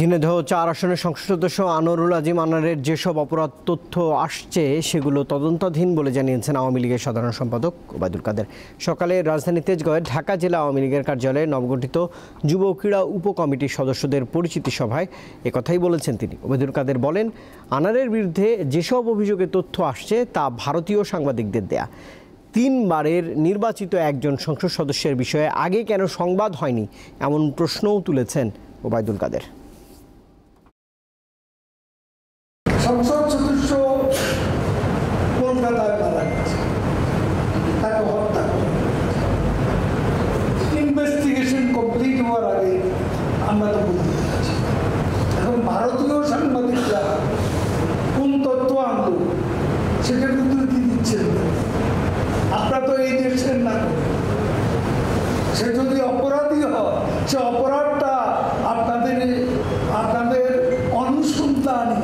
ঝিনাইদহ 4 আসনের সংসদ সদস্য আনোয়ারুল আজিম আনারের যেসব অপরাধ তথ্য আসছে সেগুলো তদন্তাধীন বলে জানিয়েছেন আওয়ামী লীগের সাধারণ সম্পাদক ওবায়দুল কাদের। সকালে রাজধানী তেজগাঁওয়ে ঢাকা জেলা আওয়ামী লীগের কার্যালয়ে নবগঠিত যুব ক্রীড়া উপকমিটির সদস্যদের পরিচিতি সভায় একথাই বলেছেন তিনি। ওবায়দুল কাদের বলেন, আনারের বিরুদ্ধে যেসব অভিযোগে তথ্য আসছে তা ভারতীয় সাংবাদিকদের দেয়া। 3 বারের নির্বাচিত একজন সংসদ সদস্যের বিষয়ে আগে কেন সংবাদ হয়নি এমন প্রশ্নও তুলেছেন ওবায়দুল কাদের। সংসদ সদস্য কলকাতায় মারা গেছে, তাকে হত্যা করে ইনভেস্টিগেশন কমপ্লিট হওয়ার আগে আমরা তো বলতে পারছি। এখন ভারতীয় সাংবাদিকরা কোন তথ্য আনলো সেটার কিন্তু কি দিচ্ছেন? আপনারা তো এই দেশের না, সে যদি অপরাধী হয় সে অপরাধটা আপনাদের অনুসন্ধানী